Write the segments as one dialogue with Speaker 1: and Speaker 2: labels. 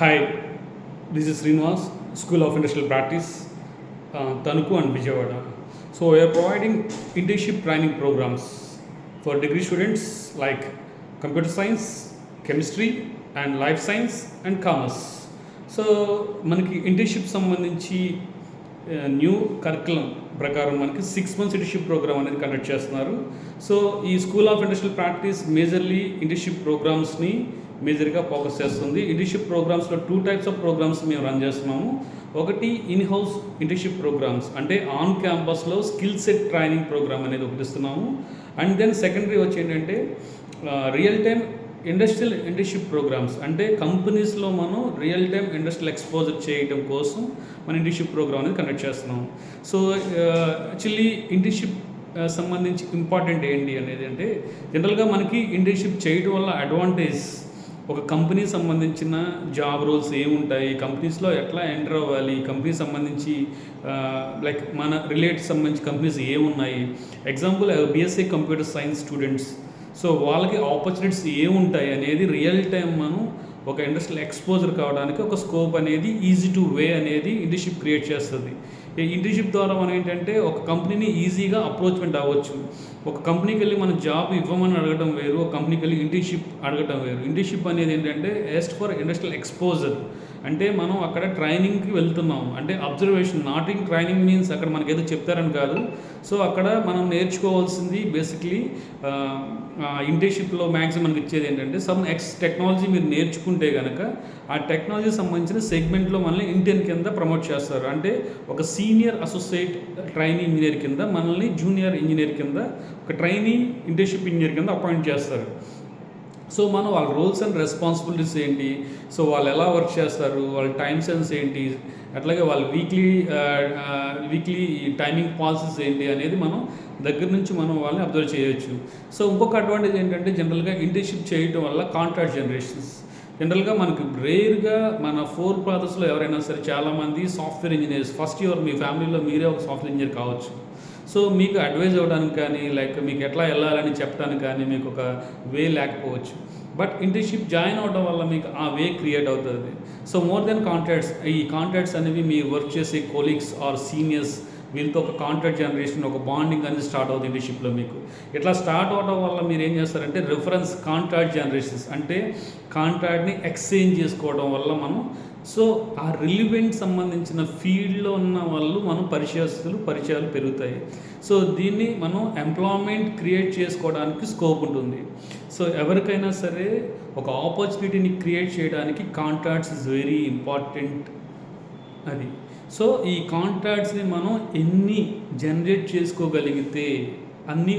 Speaker 1: Hi, this is Srinivas, School of Industrial Practice, Tanuku and Vijayawada. So we are providing internship training programs for degree students like computer science, chemistry and life science and commerce. So మనకి internship సంబంధించి new curriculum ప్రకారం మనకి 6 months internship programme అనేది conduct చేస్తున్నారు. So ఈ school of industrial practice majorly internship ప్రోగ్రామ్స్ని మేజర్గా focus చేస్తుంది. ఇంటర్న్షిప్ ప్రోగ్రామ్స్లో 2 types ఆఫ్ ప్రోగ్రామ్స్ మేము రన్ చేస్తున్నాము. ఒకటి ఇన్ హౌస్ ఇంటర్న్షిప్ ప్రోగ్రామ్స్ అంటే ఆన్ క్యాంపస్లో స్కిల్ సెట్ ట్రైనింగ్ ప్రోగ్రామ్ అనేది ఒకటి ఇస్తున్నాము. అండ్ దెన్ సెకండరీ వచ్చి ఏంటంటే real time industrial internship programmes అంటే కంపెనీస్లో మనం రియల్ టైమ్ ఇండస్ట్రియల్ ఎక్స్పోజర్ చేయడం కోసం మన ఇంటర్న్షిప్ ప్రోగ్రామ్ అనేది కండక్ట్ చేస్తున్నాం. సో యాక్చువల్లీ ఇంటర్న్షిప్ సంబంధించి ఇంపార్టెంట్ ఏంటి అనేది అంటే జనరల్గా మనకి ఇంటర్న్షిప్ చేయడం వల్ల అడ్వాంటేజ్ ఒక కంపెనీ సంబంధించిన జాబ్ రోల్స్ ఏముంటాయి, కంపెనీస్లో ఎట్లా ఎంటర్ అవ్వాలి, కంపెనీ సంబంధించి లైక్ మన రిలేటెడ్ సంబంధించి కంపెనీస్ ఏమున్నాయి. Example BSc computer science students, so వాళ్ళకి ఆపర్చునిటీస్ ఏముంటాయి అనేది రియల్ టైం మనం ఒక ఇండస్ట్రియల్ ఎక్స్పోజర్ కావడానికి ఒక స్కోప్ అనేది ఈజీ టు వే అనేది ఇంటర్న్షిప్ క్రియేట్ చేస్తుంది. ఈ ఇంటర్న్షిప్ ద్వారా మనం ఏంటంటే ఒక కంపెనీని ఈజీగా అప్రోచ్మెంట్ అవ్వచ్చు. ఒక కంపెనీకి వెళ్ళి మన జాబ్ ఇవ్వమని అడగడం వేరు, ఒక కంపెనీకి వెళ్ళి ఇంటర్న్షిప్ అడగడం వేరు. ఇంటర్న్షిప్ అనేది ఏంటంటే ఎస్ట్ ఫర్ ఇండస్ట్రియల్ ఎక్స్పోజర్ అంటే మనం అక్కడ ట్రైనింగ్కి వెళ్తున్నాము అంటే observation, not in training means అక్కడ మనకి ఏదో చెప్తారని కాదు. సో అక్కడ మనం నేర్చుకోవాల్సింది బేసిక్లీ ఇంటర్న్షిప్లో మ్యాక్సిమం మనకి ఇచ్చేది ఏంటంటే సమ్ టెక్నాలజీ మీరు నేర్చుకుంటే కనుక ఆ టెక్నాలజీ సంబంధించిన సెగ్మెంట్లో మనల్ని ఇంటర్న్ కింద ప్రమోట్ చేస్తారు. అంటే ఒక సీనియర్ అసోసియేట్ ట్రైనీ ఇంజనీర్ కింద మనల్ని జూనియర్ ఇంజనీర్ కింద ఒక ట్రైనీ ఇంటర్న్షిప్ ఇంజనీర్ కింద అపాయింట్ చేస్తారు. సో మనం వాళ్ళ రోల్స్ అండ్ రెస్పాన్సిబిలిటీస్ ఏంటి, సో వాళ్ళు ఎలా వర్క్ చేస్తారు, వాళ్ళ టైం సెన్స్ ఏంటి, అట్లాగే వాళ్ళ వీక్లీ టైమింగ్ పాలసీస్ ఏంటి అనేది మనం దగ్గర నుంచి మనం వాళ్ళని అబ్జర్వ్ చేయొచ్చు. సో ఇంకొక అడ్వాంటేజ్ ఏంటంటే జనరల్గా ఇంటర్న్షిప్ చేయడం వల్ల కాంట్రాక్ట్ జనరేషన్స్ జనరల్గా మనకి రేర్గా మన 4 బ్రదర్స్లో ఎవరైనా సరే చాలామంది సాఫ్ట్వేర్ ఇంజనీర్స్, ఫస్ట్ ఇయర్ మీ ఫ్యామిలీలో మీరే ఒక సాఫ్ట్వేర్ ఇంజనీర్ కావచ్చు. సో మీకు అడ్వైజ్ అవ్వడానికి కానీ లైక్ మీకు ఎట్లా వెళ్ళాలని చెప్పడానికి కానీ మీకు ఒక వే లేకపోవచ్చు. బట్ ఇంటర్న్షిప్ జాయిన్ అవ్వడం వల్ల మీకు ఆ వే క్రియేట్ అవుతుంది. సో మోర్ దెన్ కాంటాక్ట్స్, ఈ కాంటాక్ట్స్ అనేవి మీ వర్క్ చేసే కొలీగ్స్ ఆర్ సీనియర్స్ వీళ్ళతో ఒక కాంటాక్ట్ జనరేషన్, ఒక బాండింగ్ అనేది స్టార్ట్ అవుతుంది ఇంటర్న్షిప్లో. మీకు ఇట్లా స్టార్ట్ అవడం వల్ల మీరు ఏం చేస్తారంటే రిఫరెన్స్ కాంటాక్ట్ జనరేషన్స్ అంటే కాంటాక్ట్ని ఎక్స్చేంజ్ చేసుకోవడం వల్ల మనం సో ఆ రిలివెంట్ సంబంధించిన ఫీల్డ్లో ఉన్న వాళ్ళు మనం పరిచయాలు పెరుగుతాయి. సో దీన్ని మనం ఎంప్లాయ్మెంట్ క్రియేట్ చేసుకోవడానికి స్కోప్ ఉంటుంది. సో ఎవరికైనా సరే ఒక ఆపర్చునిటీని క్రియేట్ చేయడానికి కాంటాక్ట్స్ ఇస్ వెరీ ఇంపార్టెంట్ అది. సో ఈ కాంటాక్ట్స్ని మనం ఎన్ని జనరేట్ చేసుకోగలిగితే అన్ని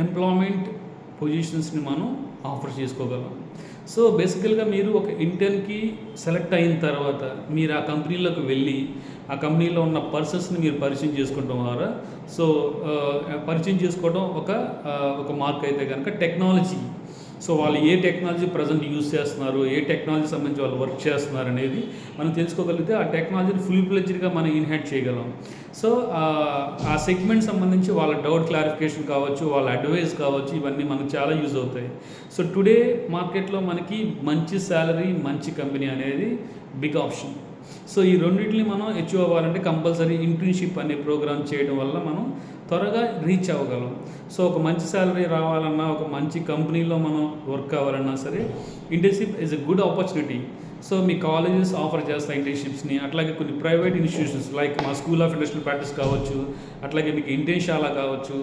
Speaker 1: ఎంప్లాయ్మెంట్ పొజిషన్స్ని మనం ఆఫర్ చేసుకోగలం. సో బేసికల్గా మీరు ఒక ఇంటర్న్కి సెలెక్ట్ అయిన తర్వాత మీరు ఆ కంపెనీలోకి వెళ్ళి ఆ కంపెనీలో ఉన్న పర్సన్స్ని మీరు పరిచయం చేసుకోవడం ద్వారా సో పరిచయం చేసుకోవడం ఒక మార్క్ అయితే కనుక టెక్నాలజీ, సో వాళ్ళు ఏ టెక్నాలజీ ప్రజెంట్ యూజ్ చేస్తున్నారు, ఏ టెక్నాలజీ సంబంధించి వాళ్ళు వర్క్ చేస్తున్నారు అనేది మనం తెలుసుకోగలిగితే ఆ టెక్నాలజీని ఫుల్ ఫ్లెడ్జ్డ్గా మనం ఇన్హాంట్ చేయగలం. సో ఆ సెగ్మెంట్ సంబంధించి వాళ్ళ డౌట్ క్లారిఫికేషన్ కావచ్చు, వాళ్ళ అడ్వైస్ కావచ్చు, ఇవన్నీ మనకు చాలా యూజ్ అవుతాయి. సో టుడే మార్కెట్లో మనకి మంచి శాలరీ, మంచి కంపెనీ అనేది బిగ్ ఆప్షన్. సో ఈ రెండింటిని మనం అచీవ్ అవ్వాలంటే కంపల్సరీ ఇంటర్న్షిప్ అనే ప్రోగ్రామ్ చేయడం వల్ల మనం త్వరగా రీచ్ అవ్వగలం. సో ఒక మంచి శాలరీ రావాలన్నా, ఒక మంచి కంపెనీలో మనం వర్క్ కావాలన్నా సరే internship is a good opportunity. So me colleges offer చేస్తాయి ఇంటర్న్షిప్స్ని, అట్లాగే కొన్ని ప్రైవేట్ ఇన్స్టిట్యూషన్స్ లైక్ మా స్కూల్ ఆఫ్ ఇండస్ట్రియల్ ప్రాక్టీస్ కావచ్చు, అట్లాగే మీకు ఇంటర్న్షాలా కావచ్చు,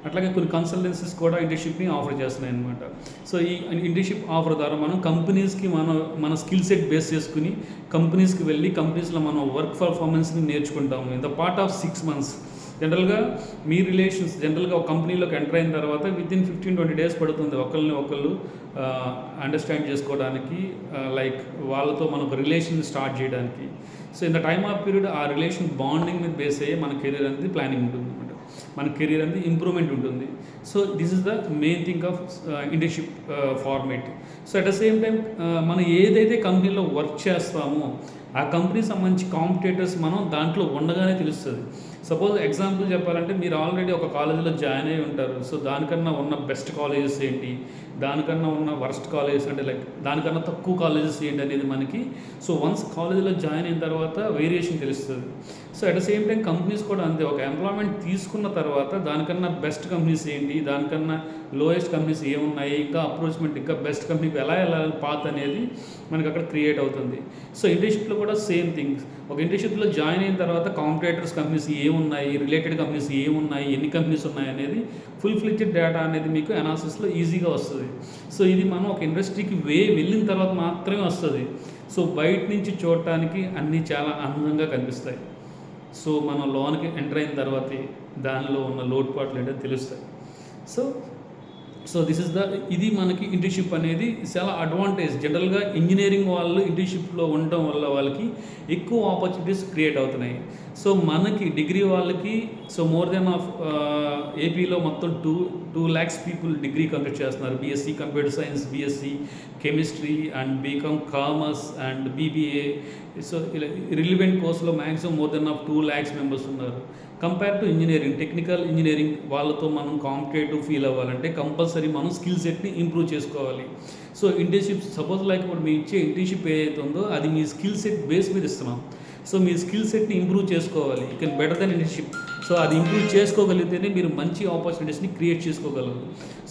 Speaker 1: అట్లాగే కొన్ని కన్సల్టెన్సీస్ కూడా ఇంటర్న్షిప్ని ఆఫర్ చేస్తున్నాయి అనమాట. సో ఈ ఇంటర్న్షిప్ ఆఫర్ ద్వారా మనం కంపెనీస్కి మన స్కిల్ సెట్ బేస్ చేసుకుని కంపెనీస్కి వెళ్ళి కంపెనీస్లో మనం వర్క్ పర్ఫార్మెన్స్ని నేర్చుకుంటాము in the part of 6 months. జనరల్గా మీ రిలేషన్స్ జనరల్గా ఒక కంపెనీలోకి ఎంటర్ అయిన తర్వాత వితిన్ 15-20 days పడుతుంది ఒకళ్ళు అండర్స్టాండ్ చేసుకోవడానికి, లైక్ వాళ్ళతో మనం ఒక రిలేషన్ స్టార్ట్ చేయడానికి. So in the time of period ఆ రిలేషన్ బాండింగ్ మీద బేస్ అయ్యే మన కెరీర్ అనేది ప్లానింగ్ ఉంటుంది అనమాట, మన కెరీర్ అనేది ఇంప్రూవ్మెంట్ ఉంటుంది. So this is the main thing of internship format. So at the same time మనం ఏదైతే కంపెనీలో వర్క్ చేస్తామో ఆ కంపెనీకి సంబంధించి కాంపిటేటర్స్ మనం దాంట్లో ఉండగానే తెలుస్తుంది. సపోజ్ ఎగ్జాంపుల్ చెప్పాలంటే మీరు ఆల్రెడీ ఒక కాలేజీలో జాయిన్ అయి ఉంటారు. సో దానికన్నా ఉన్న బెస్ట్ కాలేజెస్ ఏంటి, దానికన్నా ఉన్న వర్స్ట్ కాలేజెస్ అంటే లైక్ దానికన్నా తక్కువ కాలేజెస్ ఏంటి అనేది మనకి సో వన్స్ కాలేజీలో జాయిన్ అయిన తర్వాత వేరియేషన్ తెలుస్తుంది. So at the same time companies కూడా అంతే. ఒక ఎంప్లాయ్మెంట్ తీసుకున్న తర్వాత దానికన్నా బెస్ట్ కంపెనీస్ ఏంటి, దానికన్నా లోయెస్ట్ కంపెనీస్ ఏమున్నాయి, ఇంకా అప్రోచ్మెంట్ ఇంకా బెస్ట్ కంపెనీకి ఎలా వెళ్ళాలి పాత్ అనేది మనకి అక్కడ క్రియేట్ అవుతుంది. సో ఇంటర్న్షిప్లో కూడా సేమ్ థింగ్స్. ఒక ఇంటర్న్షిప్లో జాయిన్ అయిన తర్వాత కాంపిటేటర్స్ కంపెనీస్ ఏమున్నాయి, రిలేటెడ్ కంపెనీస్ ఏమున్నాయి, ఎన్ని కంపెనీస్ ఉన్నాయి అనేది ఫుల్ ఫ్లెడ్జ్డ్ డేటా అనేది మీకు అనాలిసిస్లో ఈజీగా వస్తుంది. సో ఇది మనం ఒక ఇండస్ట్రీకి వెళ్ళిన తర్వాత మాత్రమే వస్తుంది. సో బయట నుంచి చూడటానికి అన్నీ చాలా అందంగా కనిపిస్తాయి. సో మనం లోన్కి ఎంటర్ అయిన తర్వాతే దానిలో ఉన్న లోటుపాట్లు ఏంటో తెలుస్తాయి. సో దిస్ ఇస్ ఇది మనకి ఇంటర్న్షిప్ అనేది చాలా అడ్వాంటేజ్. జనరల్గా ఇంజనీరింగ్ వాళ్ళు ఇంటర్న్షిప్లో ఉండటం వల్ల వాళ్ళకి ఎక్కువ ఆపర్చునిటీస్ క్రియేట్ అవుతున్నాయి. సో మనకి డిగ్రీ వాళ్ళకి సో మోర్ దెన్ ఆఫ్ ఏపీలో మొత్తం 2 lakhs పీపుల్ డిగ్రీ కంప్లీట్ చేస్తున్నారు. BSc computer science, BSc chemistry and BCom commerce and BBA. So ఇలా రిలివెంట్ కోర్సులో maximum more than half 2 lakhs members ఉన్నారు. Compare to engineering, technical engineering వాళ్ళతో మనం competitive feel అవ్వాలంటే compulsory మనం స్కిల్ సెట్ని improve చేసుకోవాలి. సో ఇంటర్న్షిప్ సపోజ్ లైక్ ఇప్పుడు మీ ఇచ్చే ఇంటర్న్షిప్ ఏదైతే ఉందో అది మీ స్కిల్ సెట్ బేస్ మీద ఇస్తున్నాం. సో మీ స్కిల్ సెట్ని ఇంప్రూవ్ చేసుకోవాలి. You can better then internship. So అది ఇంప్రూవ్ చేసుకోగలిగితేనే మీరు మంచి ఆపర్చునిటీస్ని క్రియేట్ చేసుకోగలరు.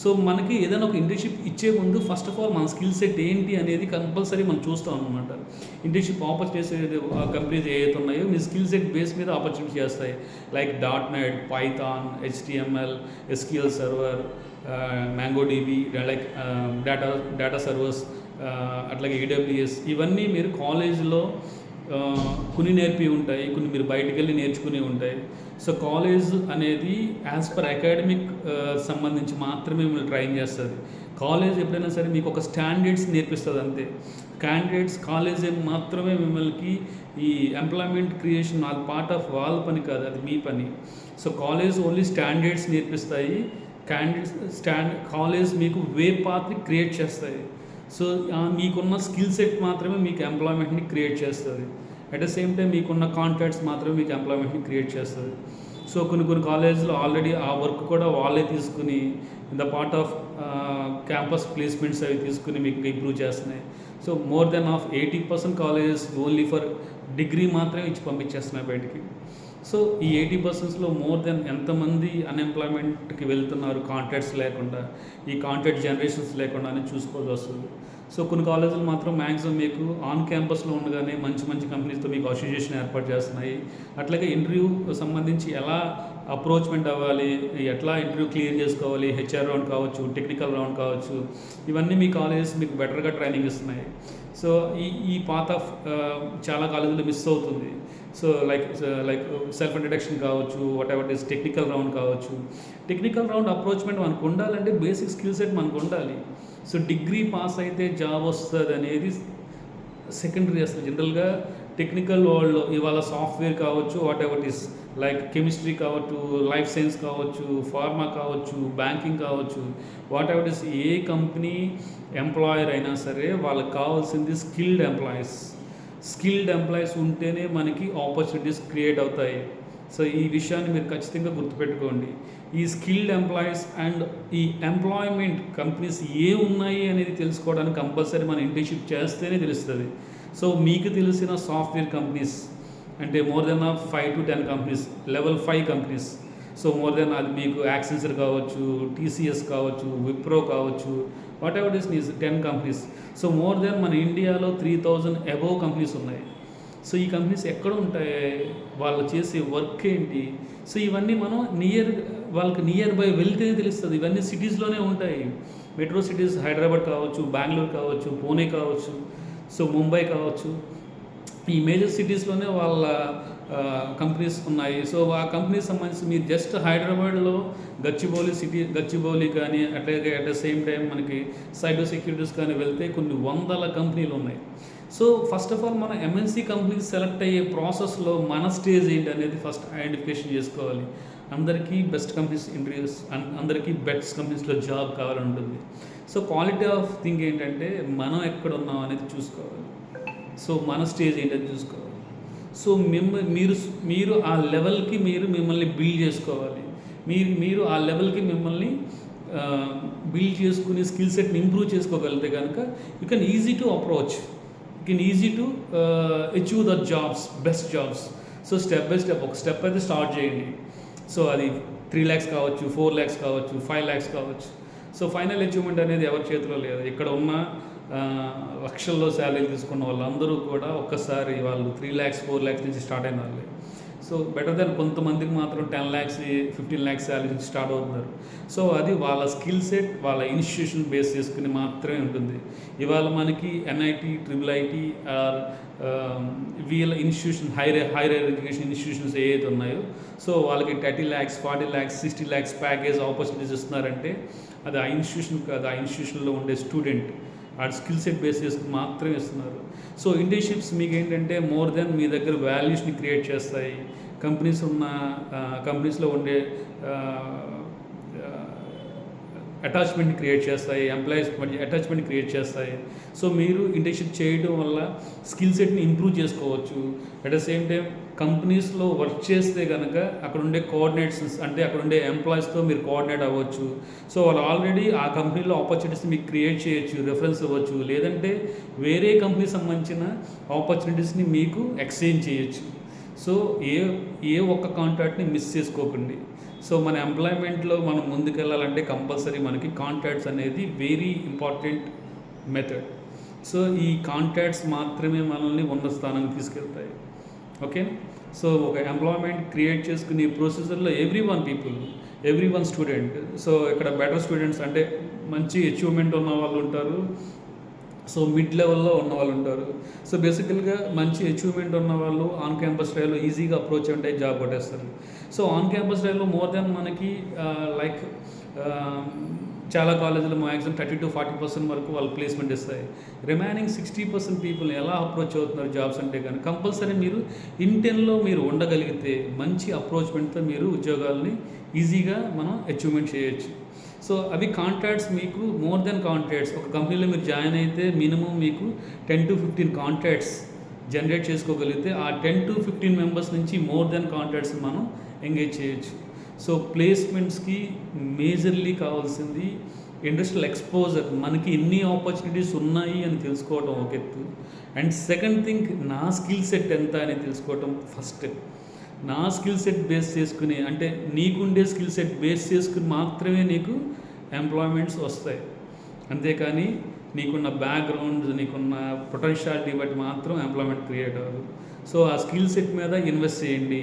Speaker 1: సో మనకి ఏదైనా ఒక ఇంటర్న్షిప్ ఇచ్చే ముందు ఫస్ట్ ఆఫ్ ఆల్ మన స్కిల్ సెట్ ఏంటి అనేది కంపల్సరీ మనం చూస్తాం అనమాట. ఇంటర్న్షిప్ ఆపర్చునిటీస్ కంపెనీస్ ఏవైతే ఉన్నాయో మీ స్కిల్ సెట్ బేస్ మీద ఆపర్చునిటీ చేస్తాయి. Like .NET, Python, HTML, SQL server, MongoDB, like data servers, అట్లాగే AWS. ఇవన్నీ మీరు కాలేజ్లో కొన్ని నేర్పి ఉంటాయి, కొన్ని మీరు బయటికి వెళ్ళి నేర్చుకుని ఉంటాయి. సో కాలేజ్ అనేది యాజ్ పర్ అకాడమిక్ సంబంధించి మాత్రమే మిమ్మల్ని ట్రైన్ చేస్తుంది. కాలేజ్ ఎప్పుడైనా సరే మీకు ఒక స్టాండర్డ్స్ నేర్పిస్తుంది అంతే. కాలేజ్ మాత్రమే మిమ్మల్ని ఈ ఎంప్లాయ్మెంట్ క్రియేషన్ అది పార్ట్ ఆఫ్ వాళ్ళ పని కాదు, అది మీ పని. సో కాలేజ్ ఓన్లీ స్టాండర్డ్స్ నేర్పిస్తాయి. కాలేజ్ మీకు వే పాత్ని క్రియేట్ చేస్తాయి. సో మీకున్న స్కిల్ సెట్ మాత్రమే మీకు ఎంప్లాయ్మెంట్ని క్రియేట్ చేస్తుంది. అట్ ద సేమ్ టైం మీకున్న కాంటాక్ట్స్ మాత్రమే మీకు ఎంప్లాయ్మెంట్ని క్రియేట్ చేస్తుంది. సో కొన్ని కాలేజ్లో ఆల్రెడీ ఆ వర్క్ కూడా వాళ్ళే తీసుకుని in the part off campus placements అవి తీసుకుని మీకు ఇంప్రూవ్ చేస్తున్నాయి. So more than of 80% colleges only for degree మాత్రమే ఇచ్చి పంపించేస్తున్నాయి బయటికి. సో ఈ 80%లో మోర్ దెన్ ఎంతమంది అన్ఎంప్లాయ్మెంట్కి వెళ్తున్నారు కాంట్రాక్ట్స్ లేకుండా, ఈ కాంట్రాక్ట్ జనరేషన్స్ లేకుండా అని చూసుకోవాల్సి వస్తుంది. సో కొన్ని కాలేజీలు మాత్రం మ్యాక్సిమం మీకు ఆన్ క్యాంపస్లో ఉండగానే మంచి కంపెనీస్తో మీకు అసోసియేషన్ ఏర్పాటు చేస్తున్నాయి. అట్లాగే ఇంటర్వ్యూ సంబంధించి ఎలా అప్రోచ్మెంట్ అవ్వాలి, ఎట్లా ఇంటర్వ్యూ క్లియర్ చేసుకోవాలి, HR రౌండ్ కావచ్చు, టెక్నికల్ రౌండ్ కావచ్చు, ఇవన్నీ మీ కాలేజెస్ మీకు బెటర్గా ట్రైనింగ్ ఇస్తున్నాయి. సో ఈ పాత్ ఆఫ్ చాలా కాలేజీలో మిస్ అవుతుంది. సో లైక్ సెల్ఫ్ ఇంట్రడక్షన్ కావచ్చు, what ever is technical round కావచ్చు. టెక్నికల్ రౌండ్ అప్రోచ్మెంట్ మనకు ఉండాలంటే బేసిక్ స్కిల్ సెట్ మనకు ఉండాలి. సో డిగ్రీ పాస్ అయితే జాబ్ వస్తుంది అనేది సెకండరీ. అసలు జనరల్గా టెక్నికల్ వరల్డ్లో ఇవాళ సాఫ్ట్వేర్ కావచ్చు, what ever is like chemistry కావచ్చు, లైఫ్ సైన్స్ కావచ్చు, ఫార్మా కావచ్చు, బ్యాంకింగ్ కావచ్చు, what ever is a company employer అయినా సరే వాళ్ళకి కావాల్సింది స్కిల్డ్ ఎంప్లాయీస్ ఉంటేనే మనకి ఆపర్చునిటీస్ క్రియేట్ అవుతాయి. సో ఈ విషయాన్ని మీరు ఖచ్చితంగా గుర్తుపెట్టుకోండి. ఈ స్కిల్డ్ ఎంప్లాయీస్ అండ్ ఈ ఎంప్లాయ్మెంట్ కంపెనీస్ ఏ ఉన్నాయి అనేది తెలుసుకోవడానికి కంపల్సరీ మన ఇంటర్న్షిప్ చేస్తేనే తెలుస్తుంది. సో మీకు తెలిసిన సాఫ్ట్వేర్ కంపెనీస్ అంటే more than 5 to 10 companies, level 5 companies. So more then అది మీకు యాక్సెంచర్ కావచ్చు, TCS కావచ్చు, విప్రో కావచ్చు, what ever is 10 companies. So more then మన ఇండియాలో 3000 అబోవ్ కంపెనీస్ ఉన్నాయి. సో ఈ కంపెనీస్ ఎక్కడ ఉంటాయి, వాళ్ళు చేసే వర్క్ ఏంటి, సో ఇవన్నీ మనం వాళ్ళకి నియర్ బై వెళ్తేనే తెలుస్తుంది. ఇవన్నీ సిటీస్లోనే ఉంటాయి. మెట్రో సిటీస్ హైదరాబాద్ కావచ్చు, బెంగళూరు కావచ్చు, పూణే కావచ్చు, సో ముంబై కావచ్చు, ఈ మేజర్ సిటీస్లోనే వాళ్ళ కంపెనీస్ ఉన్నాయి. సో ఆ కంపెనీస్ సంబంధించి మీరు జస్ట్ హైదరాబాద్లో గచ్చిబౌలి కానీ అట్లాగే అట్ ద సేమ్ టైం మనకి సైబర్ సెక్యూరిటీస్ కానీ వెళ్తే కొన్ని వందల కంపెనీలు ఉన్నాయి. సో ఫస్ట్ ఆఫ్ ఆల్ మనం MNC కంపెనీస్ సెలెక్ట్ అయ్యే ప్రాసెస్లో మన స్టేజ్ ఏంటి అనేది ఫస్ట్ ఐడెంటిఫికేషన్ చేసుకోవాలి. అందరికీ బెస్ట్ కంపెనీస్ ఇంటర్వ్యూస్, అందరికీ బెస్ట్ కంపెనీస్లో జాబ్ కావాలని ఉంటుంది. సో క్వాలిటీ ఆఫ్ థింగ్ ఏంటంటే మనం ఎక్కడ ఉన్నాం అనేది చూసుకోవాలి. సో మన స్టేజ్ ఏంటని చూసుకోవాలి. సో మీరు ఆ లెవెల్కి మిమ్మల్ని బిల్డ్ చేసుకోవాలి. మీరు ఆ లెవెల్కి మిమ్మల్ని బిల్డ్ చేసుకుని స్కిల్ సెట్ని ఇంప్రూవ్ చేసుకోగలిగితే కనుక you can easy to approach, you can easy to achieve the jobs, best jobs. So step by step ఒక స్టెప్ అయితే స్టార్ట్ చేయండి. సో అది 3 lakhs కావచ్చు, 4 lakhs కావచ్చు, 5 lakhs కావచ్చు. సో ఫైనల్ అచీవ్మెంట్ అనేది ఎవరి చేతిలో లేదు. ఇక్కడ ఉన్న లక్షల్లో శాలరీ తీసుకున్న వాళ్ళందరూ కూడా ఒక్కసారి వాళ్ళు 3 lakhs 4 lakhs నుంచి స్టార్ట్ అయిన వాళ్ళే. సో బెటర్ దెన్ కొంతమందికి మాత్రం 10 lakhs 15 lakhs శాలరీ నుంచి స్టార్ట్ అవుతున్నారు. సో అది వాళ్ళ స్కిల్ సెట్, వాళ్ళ ఇన్స్టిట్యూషన్ బేస్ చేసుకుని మాత్రమే ఉంటుంది. ఇవాళ మనకి ఎన్ఐటి, IIIT ఆర్ వీళ్ళ ఇన్స్టిట్యూషన్ హైయర్ ఎడ్యుకేషన్ ఇన్స్టిట్యూషన్స్ ఏవైతే ఉన్నాయో సో వాళ్ళకి 30 lakhs 40 lakhs 60 lakhs package opportunities ఇస్తున్నారంటే అది ఆ ఇన్స్టిట్యూషన్ కాదు, ఆ ఇన్స్టిట్యూషన్లో ఉండే స్టూడెంట్ ఆ స్కిల్ సెట్ బేస్ చేసుకుని మాత్రమే ఇస్తున్నారు. సో ఇంటర్న్షిప్స్ మీకు ఏంటంటే మోర్ దెన్ మీ దగ్గర వాల్యూస్ని క్రియేట్ చేస్తాయి. కంపెనీస్లో ఉండే అటాచ్మెంట్ని క్రియేట్ చేస్తాయి, ఎంప్లాయీస్ మధ్య అటాచ్మెంట్ క్రియేట్ చేస్తాయి. సో మీరు ఇంటర్న్షిప్ చేయడం వల్ల స్కిల్ సెట్ని ఇంప్రూవ్ చేసుకోవచ్చు. అట్ ద సేమ్ టైం కంపెనీస్లో వర్క్ చేస్తే కనుక అక్కడ ఉండే కోఆర్డినేట్స్ అంటే అక్కడ ఉండే ఎంప్లాయీస్తో మీరు కోఆర్డినేట్ అవ్వచ్చు. సో వాళ్ళు ఆల్రెడీ ఆ కంపెనీలో ఆపర్చునిటీస్ మీకు క్రియేట్ చేయొచ్చు, రెఫరెన్స్ ఇవ్వచ్చు, లేదంటే వేరే కంపెనీకి సంబంధించిన ఆపర్చునిటీస్ని మీకు ఎక్స్చేంజ్ చేయొచ్చు. సో ఏ ఒక్క కాంట్రాక్ట్ని మిస్ చేసుకోకండి. సో మన ఎంప్లాయ్మెంట్లో మనం ముందుకెళ్ళాలంటే కంపల్సరీ మనకి కాంట్రాక్ట్స్ అనేది వెరీ ఇంపార్టెంట్ మెథడ్. సో ఈ కాంట్రాక్ట్స్ మాత్రమే మనల్ని ఉన్నత స్థానానికి తీసుకెళ్తాయి. ఓకే, సో ఒక ఎంప్లాయ్మెంట్ క్రియేట్ చేసుకునే ప్రొసీజర్లో ఎవ్రీ వన్ స్టూడెంట్. సో ఇక్కడ బెటర్ స్టూడెంట్స్ అంటే మంచి అచీవ్మెంట్ ఉన్న వాళ్ళు ఉంటారు, సో మిడ్ లెవెల్లో ఉన్న వాళ్ళు ఉంటారు. సో బేసికల్గా మంచి అచీవ్మెంట్ ఉన్న వాళ్ళు ఆన్ క్యాంపస్ డ్రైవ్లో ఈజీగా అప్రోచ్ అంటే జాబ్ కొట్టేస్తారు. సో ఆన్ క్యాంపస్ డ్రైవ్లో మోర్ దెన్ మనకి లైక్ చాలా కాలేజీలు మ్యాక్సిమం 30 to 40% వరకు వాళ్ళు ప్లేస్మెంట్ ఇస్తాయి. రిమైనింగ్ 60% పీపుల్ ఎలా అప్రోచ్ అవుతున్నారు జాబ్స్ అంటే కానీ కంపల్సరీ మీరు ఇంటెన్లో మీరు ఉండగలిగితే మంచి అప్రోచ్మెంట్తో మీరు ఉద్యోగాల్ని ఈజీగా మనం అచీవ్మెంట్ చేయొచ్చు. సో అవి కాంట్రాక్ట్స్ మీకు మోర్ దెన్ కాంట్రాక్ట్స్. ఒక కంపెనీలో మీరు జాయిన్ అయితే మినిమం మీకు 10 to 15 కాంట్రాక్ట్స్ జనరేట్ చేసుకోగలిగితే ఆ 10 to 15 మెంబర్స్ నుంచి మోర్ దెన్ కాంట్రాక్ట్స్ మనం ఎంగేజ్ చేయొచ్చు. సో ప్లేస్మెంట్స్కి మేజర్లీ కావాల్సింది ఇండస్ట్రియల్ ఎక్స్పోజర్. మనకి ఎన్ని ఆపర్చునిటీస్ ఉన్నాయి అని తెలుసుకోవడం ఒక ఎత్తు, అండ్ సెకండ్ థింగ్ నా స్కిల్ సెట్ ఎంత అని తెలుసుకోవటం ఫస్ట్. నా స్కిల్ సెట్ బేస్ చేసుకుని అంటే నీకుండే స్కిల్ సెట్ బేస్ చేసుకుని మాత్రమే నీకు ఎంప్లాయ్మెంట్స్ వస్తాయి. అంతేకాని నీకున్న బ్యాక్గ్రౌండ్, నీకున్న పొటెన్షియాలిటీ బట్టి మాత్రం ఎంప్లాయ్మెంట్ క్రియేట్ అవ్వదు. సో ఆ స్కిల్ సెట్ మీద ఇన్వెస్ట్ చేయండి.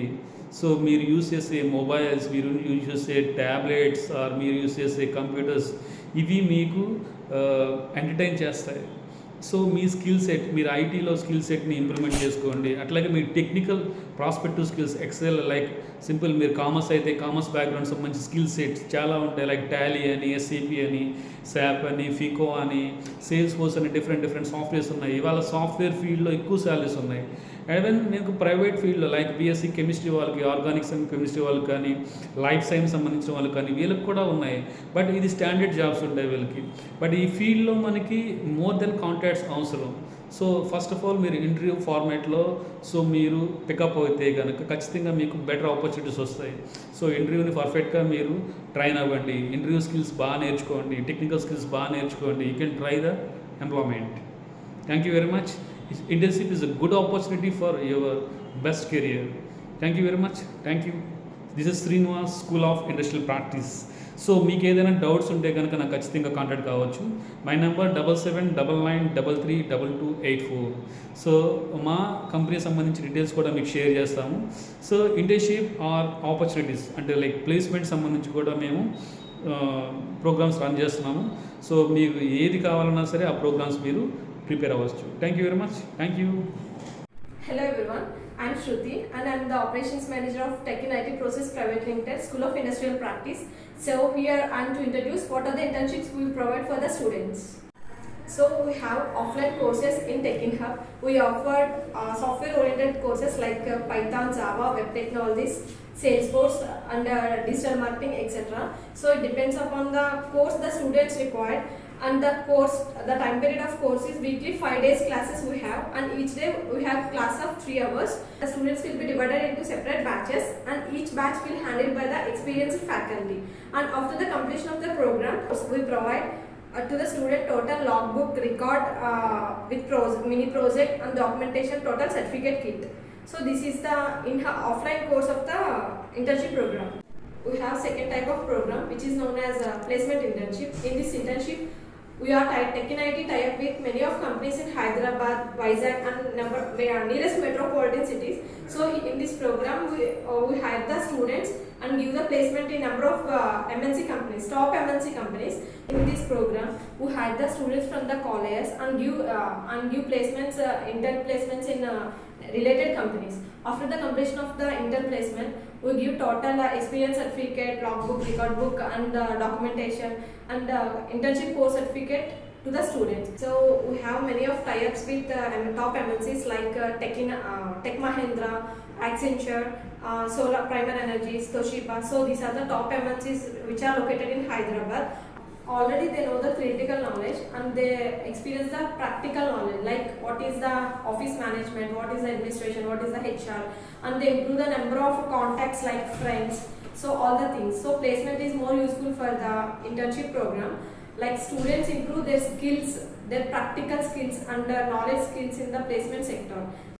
Speaker 1: సో మీరు యూజ్ చేసే మొబైల్స్, మీరు యూజ్ చేసే ట్యాబ్లెట్స్ ఆర్ మీరు యూజ్ చేసే కంప్యూటర్స్ ఇవి మీకు ఎంటర్టైన్ చేస్తాయి. సో మీ స్కిల్ సెట్, మీరు ఐటీలో స్కిల్ సెట్ని ఇంప్రూవ్మెంట్ చేసుకోండి. అట్లాగే మీ technical prospective skills, Excel like simple మీరు కామర్స్ అయితే కామర్స్ బ్యాక్గ్రౌండ్ సంబంధించి స్కిల్ సెట్స్ చాలా ఉంటాయి. లైక్ టాలీ అని, ఎస్ఏపి అని, శాప్ అని, ఫికో అని, సేల్స్ ఫోర్స్ అని డిఫరెంట్ సాఫ్ట్వేర్స్ ఉన్నాయి. ఇవాళ సాఫ్ట్వేర్ ఫీల్డ్లో ఎక్కువ శాలరీస్ ఉన్నాయి. ఈవెన్ మీకు ప్రైవేట్ ఫీల్డ్లో లైక్ బీఎస్సీ కెమిస్ట్రీ వాళ్ళకి, ఆర్గానిక్స్ అండ్ కెమిస్ట్రీ వాళ్ళకి కానీ, లైఫ్ సైన్స్ సంబంధించిన వాళ్ళకి కానీ వీళ్ళకి కూడా ఉన్నాయి. బట్ ఇది స్టాండర్డ్ జాబ్స్ ఉంటాయి వీళ్ళకి. బట్ ఈ ఫీల్డ్లో మనకి మోర్ దెన్ కాంట్రాక్ట్స్ అవసరం. సో ఫస్ట్ ఆఫ్ ఆల్ మీరు ఇంటర్వ్యూ ఫార్మాట్లో సో మీరు పికప్ అయితే కనుక ఖచ్చితంగా మీకు బెటర్ ఆపర్చునిటీస్ వస్తాయి. సో ఇంటర్వ్యూని పర్ఫెక్ట్గా మీరు ట్రైన్ అవ్వండి, ఇంటర్వ్యూ స్కిల్స్ బాగా నేర్చుకోండి, టెక్నికల్ స్కిల్స్ బాగా నేర్చుకోండి. You can try the employment. Thank you very much. Internship is a good opportunity for your best career. Thank you very much. Thank you. This is Srinivas, School of Industrial Practice. So మీకు ఏదైనా doubts ఉంటే కనుక నాకు ఖచ్చితంగా contact కావచ్చు. My number 7799932284. So మా company సంబంధించి details కూడా మీకు షేర్ చేస్తాము. సో ఇంటర్న్షిప్ ఆర్ ఆపర్చునిటీస్ అంటే లైక్ ప్లేస్మెంట్ సంబంధించి కూడా మేము ప్రోగ్రామ్స్ రన్ చేస్తున్నాము. సో మీకు ఏది కావాలన్నా సరే ఆ ప్రోగ్రామ్స్ మీరు ప్రిపేర్ అవ్వచ్చు. Thank you very much. Thank you.
Speaker 2: Hello everyone, I am Shruti and I am the Operations Manager of Tech in IT Process Private Limited, School of Industrial Practice. So here I am to introduce what are the internships we provide for the students. So we have offline courses in Tech in Hub. We offer software oriented courses like Python, Java, Web Technologies, Salesforce and digital marketing, etc. So it depends upon the course the students require. And the time period of course is weekly 5 days classes we have, and each day we have class of 3 hours. The students will be divided into separate batches, and each batch will handled by the experienced faculty. And after the completion of the program, we provide to the student total logbook record with mini project and documentation total certificate kit. So this is the offline course of the internship program. We have second type of program which is known as placement internship. In this internship, we are Tech-in-IT tie-up with many of companies in Hyderabad, Vizag and nearest metropolitan cities. So in this program, we hire the students and give the placement in number of MNC companies, top MNC companies. In this program, we hire the students from the colleges and give placements, intern placements in related companies. After the completion of the intern placement, we give total experience certificate, logbook, record book and documentation and internship course certificate to the students. So we have many of tie-ups with top MNCs like Tech Mahindra, Accenture, Solar Primer Energies, Toshiba. So these are the top MNCs which are located in Hyderabad. Already they know the theoretical knowledge and they experience the practical knowledge, like what is the office management, what is the administration, what is the HR, and they improve the number of contacts like friends. So all the things. So placement is more useful for the internship program. Like students improve their skills, their practical skills and knowledge skills in the placement sector.